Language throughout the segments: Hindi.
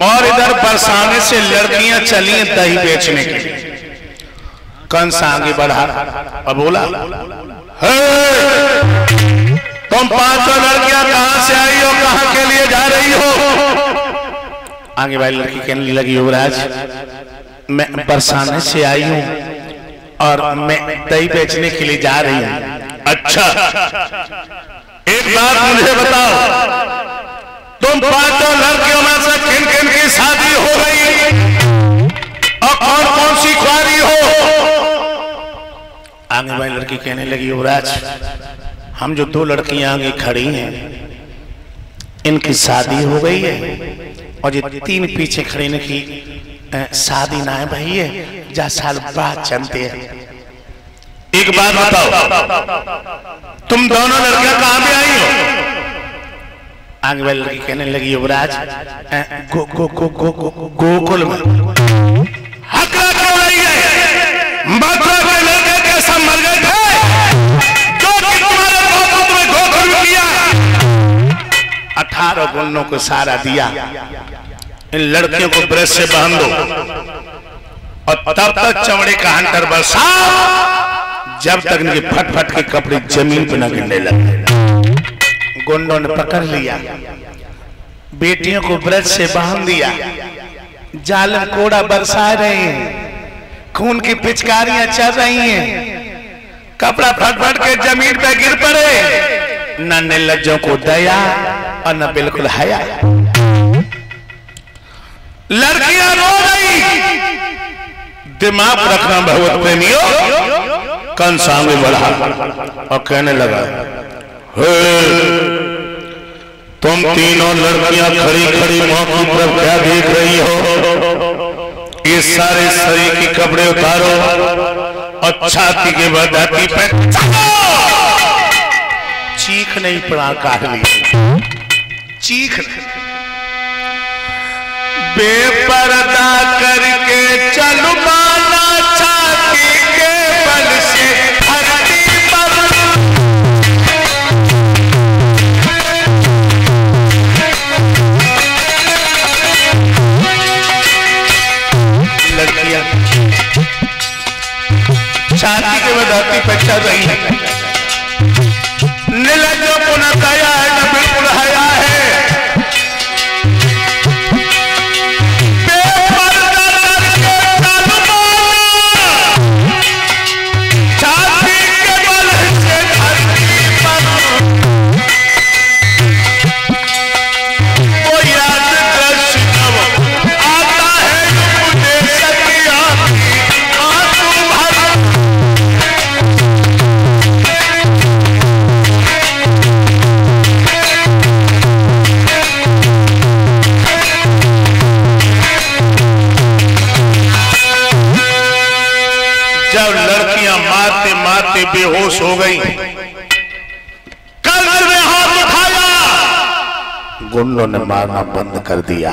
और इधर बरसाने से लड़कियां चली दही बेचने के लिए। कंस आगे बढ़ा और बोला, तुम पांचों लड़कियां कहां से आई हो, कहां के लिए जा रही हो? आगे वाली लड़की कहने लगी, युवराज मैं बरसाने से आई हूं और मैं दही बेचने के लिए जा रही हूं। अच्छा, एक बात मुझे बताओ, तुम पांचों लड़कियों में से किन किन की शादी हो गई और कौन कौन सी कुंवारी हो? आगे वाली लड़की कहने लगी, युवराज हम जो दो लड़कियां आगे खड़ी हैं इनकी शादी हो गई है और ये तीन पीछे खड़ी ने की शादी ना है भाई है, जा साल बाद चलते हैं। एक बात बताओ, तुम दोनों लड़कियां कहां पे आई हो? आगे वाली लड़की कहने लगी, युवराज गोकुल में। हकला क्यों नहीं है? मथुरा के लड़के कैसा मर गए थे जो कि तुम्हारे गोकुल में गोकुल किया। 18 गुणों को सारा दिया, इन लड़कियों को ब्रश से बांध दो और तब तक चमड़े का हंटर बरसा जब तक इनके फट फट के कपड़े जमीन पर न गिरने लगे। गुंडों ने पकड़ लिया, बेटियों को ब्रश से बांध दिया, जालम कोड़ा बरसा रहे हैं, खून की पिचकारियां चल रही हैं, कपड़ा फट फट के जमीन पे गिर पड़े। न निर्लज्जों को दया और न बिल्कुल हया। लड़कियां रो रही। दिमाग रखना भगवत प्रेमियों। कंस आगे बढ़ा और कहने लगा, तुम तीनों लड़कियां खड़ी खड़ी मौत की तरफ क्या देख रही हो? ये सारे शरीर के कपड़े उतारो और छाती के बाद हाथी पे चीख नहीं पड़ा, काट ली चीख। बेपर्दा करके चलू माना छाती के बल से धरती पर। लड़कियां छाती के बल धरती पर चल रही है। निर्लज्जों को न दया है न बिल्कुल हया है। बेहोश हो गई। कंस ने हाथ उठाया, गुंडों ने मारना बंद कर दिया।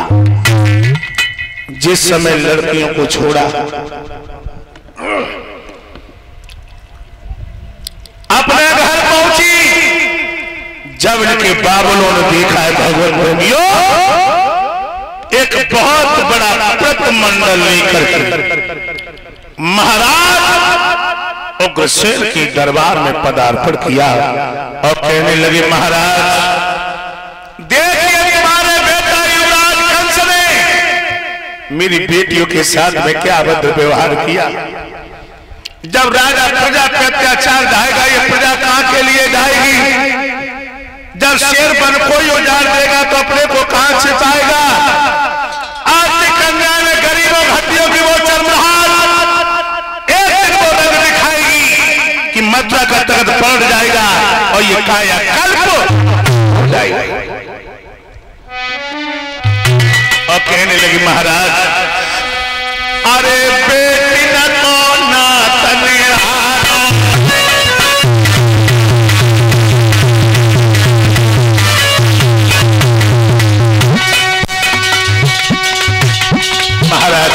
जिस समय लड़कियों को छोड़ा, अपने घर पहुंची। जब इनके बाबलों ने देखा है भगवान प्रेमियों, एक बहुत बड़ा प्रतिमंडल लेकर के महाराज उग्रसेन के दरबार में पदार्पण किया और कहने लगे, महाराज देखिए तुम्हारे बेटा युवराज कंस ने मेरी बेटियों के साथ में क्या अभद्र व्यवहार किया। जब राजा प्रजा पे अत्याचार ढाएगा, ये प्रजा कहां के लिए ढाएगी? जब शेर बन कोई उजाड़ देगा तो अपने को कहां छिपाएगा? आज की कन्या में गरीबों घटियों की वो चरमराहट मथुरा का तख्त पलट जाएगा और ये काया कल्प हो जाएगा। और कहने लगी, महाराज अरे बेटी न तो ना तनिहारो, महाराज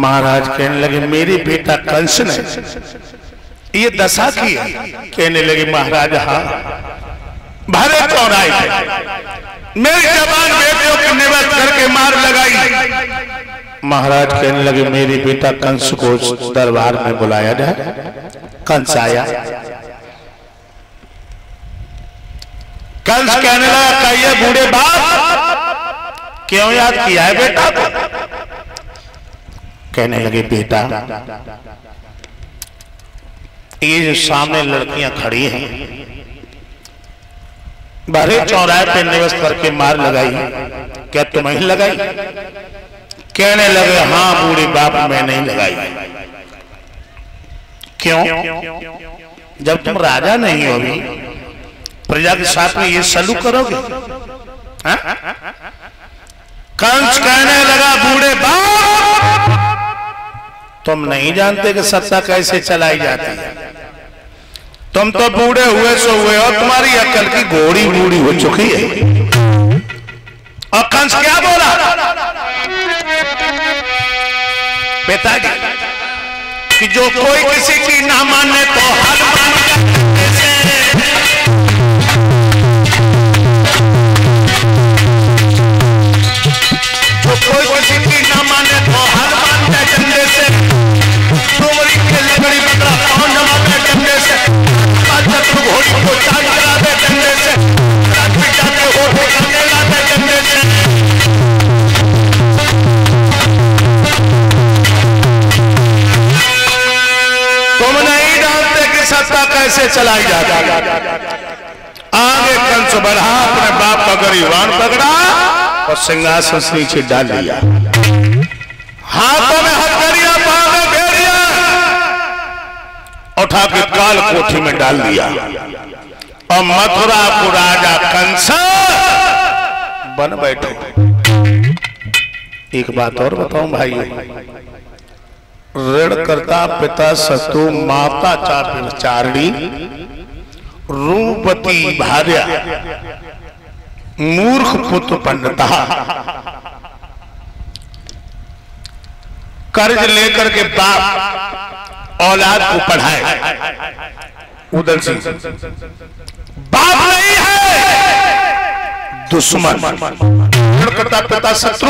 महाराज कहने लगे मेरे बेटा कंस ने ये दशा की है। कहने लगे महाराज हाँ, भरे चौराहे पे मेरी जवान बेटियों की निवत करके मार लगाई। महाराज कहने लगे मेरे बेटा कंस को दरबार में बुलाया जाए। कंस आया। कंस कहने लगा कहिए बूढ़े बाप क्यों याद किया है बेटा को? कहने लगे बेटा ये जो सामने लड़कियां खड़ी हैं भरे चौराहे पे निवेश करके मार लगाई, क्या तुम्हें लगाई? कहने लगे हाँ बूढ़े बाप मैं नहीं लगाई। क्यों? जब तुम राजा नहीं होगी प्रजा के साथ में ये सलूक करोगे? कंस कहने लगा बूढ़े बाप तुम नहीं जानते कि सत्ता कैसे चलाई जाती है। तुम तो बूढ़े हुए सो हुए और तुम्हारी अकल की घोड़ी बूढ़ी हो चुकी है। और कंस क्या बोला? पिताजी कि जो कोई किसी की ना माने तो हल मान जो कोई किसी की ना माने तो हल मान जाए डंडे से, डोरी के लकड़ी पकड़ा पाँव जमा दे डंडे से, घोड़ी को चाल करा दे डंडे से, जाते हो करने लाते डंडे से। तुम नहीं जानते कि सत्ता कैसे चलाई जाती है। आगे कंस बढ़ा, अपने बाप का गरीबान पकड़ा और सिंहासन से नीचे डाल दिया। हाथों में हथकड़ियां, पांव में भेड़िया उठा के काल कोठी में डाल दिया और मथुरा को राजा कंस बन बैठे। एक बात और बताऊं भाई, ऋण करता पिता सतु माता चारिणी रूपवती भार्या मूर्ख पुत्र पंडिता। कर्ज लेकर के बाप औलाद को पढ़ाए। उदल सिंह बाप नहीं है, दुश्मन। ऋण करता पिता शत्रु,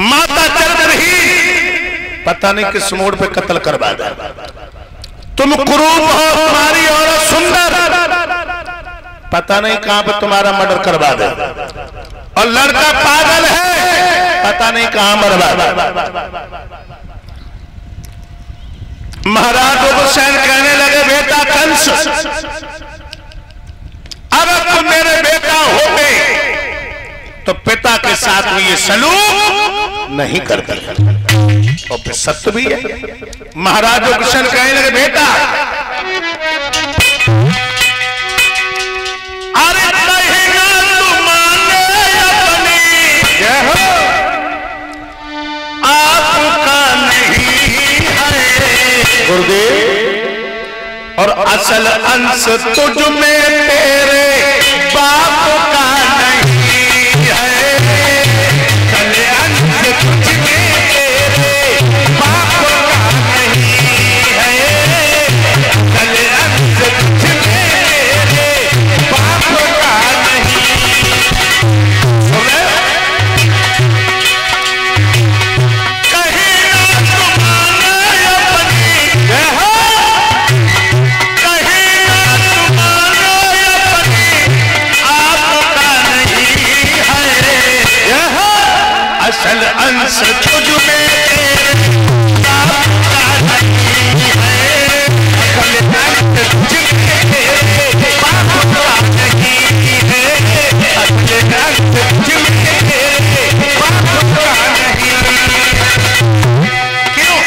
माता चल रही पता नहीं किस मोड़ पे कत्ल करवा दे। तुम कुरूप हो, तुम्हारी औरत सुंदर, पता नहीं कहां पे तुम्हारा मर्डर करवा दे। और लड़का पागल है, पता नहीं कहां मरवा दे। महाराज हुसैन कहने लगे बेटा कंस अगर तुम मेरे बेटा होते तो पिता के साथ में ये सलूक नहीं करते। और फिर सत्य भी है। महाराज हुसैन कहने लगे बेटा अरे नहीं ना तू माने अपनी, जय हो आपका नहीं है गुरुदेव, और असल अंश तुझ में तेरे बाप का नहीं है। चले अंश तुझ में तेरे बाप का नहीं है। चले अंश तुझ में तेरे बाप का नहीं। सुने कहीं ना तुम्हारा अपनी, जय हो असल अंश तुझ में तेरे बाप का नहीं है। असल अंश तुझ में तेरे बाप का नहीं है। असल अंश तुझ में तेरे बाप का नहीं। क्यों?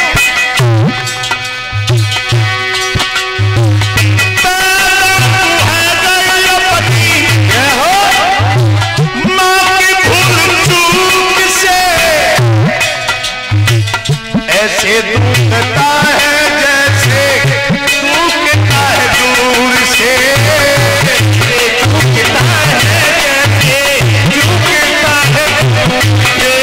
ऐसे दूधता है जैसे दूधता है दूर से, दूधता है जैसे दूधता है दूर से।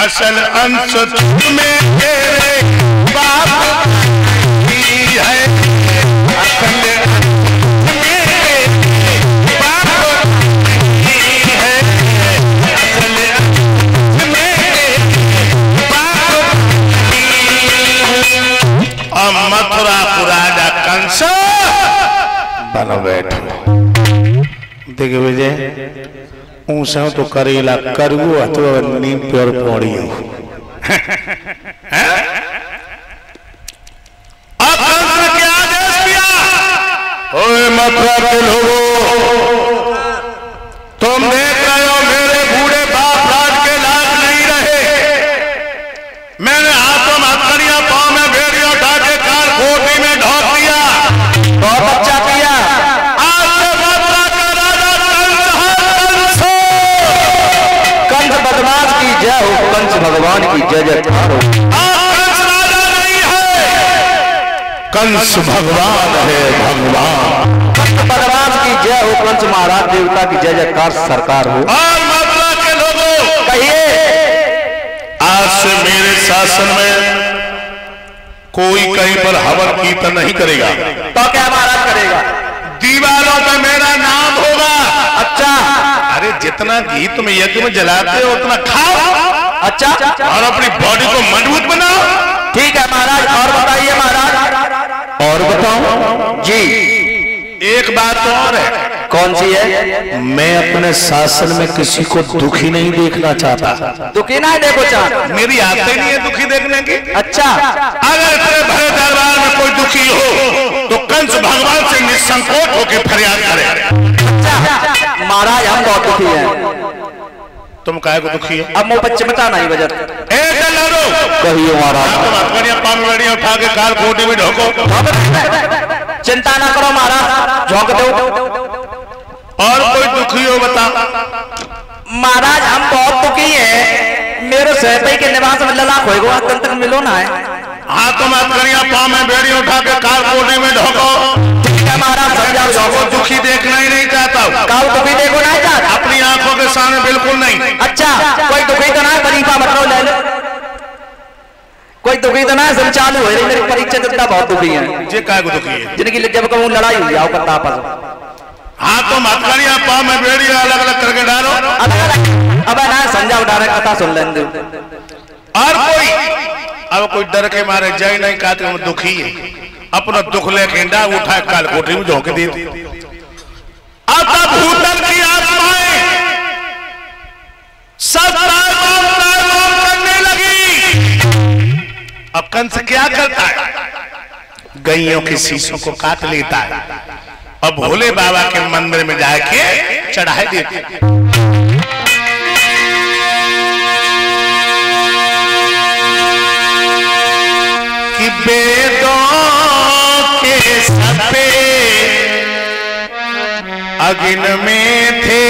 असल अंश में तेरे बाप की है, असल मथुरा पुराजा कंस बन बैठो। देखिए विजय ऊंसा तो करेला करगु अथवा नीम प्योर पौड़ी हो। अब कंस ने क्या आदेश दिया? ओए मथुरा के लोगों, तुम देख रहे हो मेरे बूढ़े बाप राज के लायक नहीं रहे। मैंने हाथों में हथकड़ियां, पांव में भेड़िया उठा के काल कोठी में ढोक दिया। बहुत अच्छा किया। आज से मथुरा का राजा कंस है। कंस बदमाश की जय हो, कंस भगवान की जय जयकार हो। कंस राजा नहीं है, कंस भगवान है, भगवान। कंस बदमाश की जय हो, कंस महाराज देवता की जय जयकार सरकार हो। और मथुरा के लोगों कहिए, आज से मेरे शासन में कोई कहीं पर हवन कीर्तन नहीं करेगा। तो क्या महाराज करेगा? दीवारों पे मेरा नाम होगा। अच्छा। अरे जितना घी तुम यज्ञ में जलाते हो उतना खाओ। अच्छा। और अपनी बॉडी को मजबूत बनाओ। ठीक है महाराज। और बताइए महाराज। और बताओ जी। एक बात तो और है। कौन सी है? मैं अपने शासन में किसी को दुखी नहीं देखना चाहता। दुखी ना देखो चाहता? मेरी आदत नहीं है दुखी देखने की। अच्छा। अगर तेरे भरे दरबार में कोई दुखी हो तो कंस भगवान से निसंकोच होकर फरियाद करे। अच्छा। महाराज हम बहुत दुखी हैं। तुम काहे को दुखी है? अब मुँह बच्चे बताना ही वजह। कहिए महाराज। पानी उठा के काल कोठी में ढोको। चिंता ना करो महाराज, झोंक दो। और कोई दुखी हो बता। महाराज हम बहुत दुखी हैं। मेरे सहपई के निवास में ललाक होएगा, तक मिलो ना है। हाँ तुम हथकड़ियां, पाँव में बेड़ी उठा के काल कोठी में ढोको। ठीक है महाराज समझाओ। दुखी देखना ही नहीं चाहता। काल दुखी देखो नहीं चाहता? अपनी आंखों के सामने बिल्कुल नहीं। अच्छा। कोई दुखी तो ना है? बरीफा मतलब ले लो। कोई दुखी तो ना है? चालू है मेरी परीक्षा देता बहुत दुखी है। जे काय को दुखी है? जिनकी जब कहूँ लड़ाई हुई आओ करता आपस। हाँ तो हथकड़ियां, पाँव में बेड़ी अलग अलग करके डालो। अब ना समझा डाले कथा सुन लेंगे। और कोई अब कोई डर के मारे जय नहीं कहते हम दुखी है। अपना दुख लेके डा उठा काल कोठी में झोंक दी। अब भूतल की आत्माएं सब करने लगी। अब कंस क्या करता है? गैयों के शीशों को काट लेता है। अब भोले बाबा के मंदिर में जाके चढ़ाई देते। कि वेदों के सपे अग्नि में थे,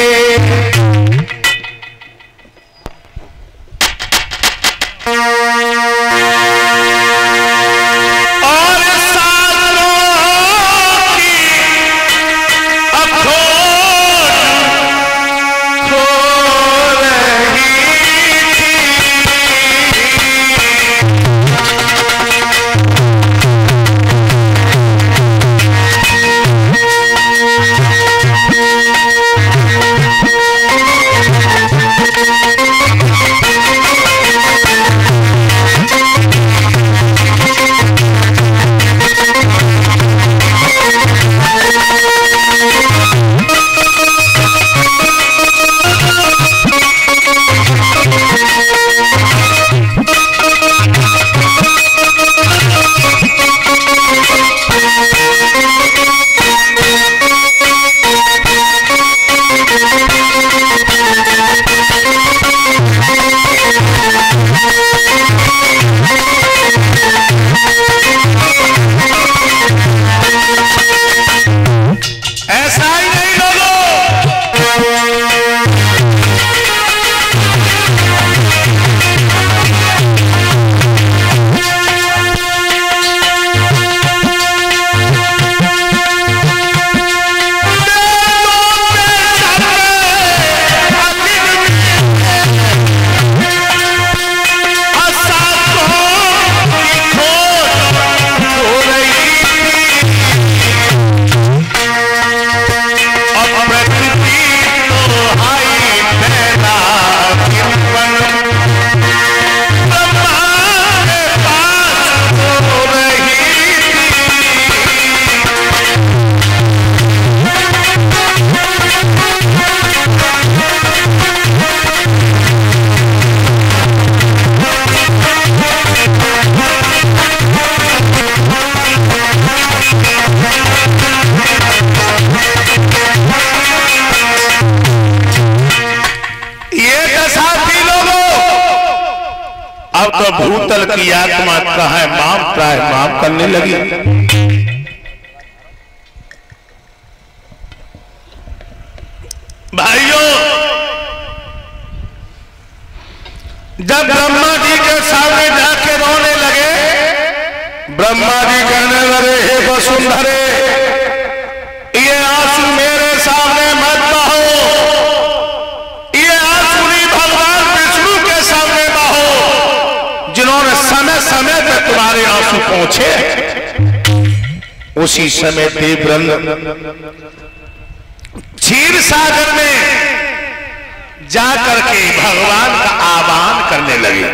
भूतल की आत्मा त्राहि माम करने लगी। भाइयों, जब ब्रह्मा जी के सामने जाके रोने लगे, ब्रह्मा जी कहने लगे, हे वसुंधरे, ये आंसू मेरे सामने मत बहो, ये आंसू नहीं भगवान विष्णु के सामने बहो, जिन्होंने समय समय पर तुम्हारे आंसू पहुंचे। उसी समय देवव्रत क्षीर सागर में जाकर के भगवान का आह्वान करने लगे।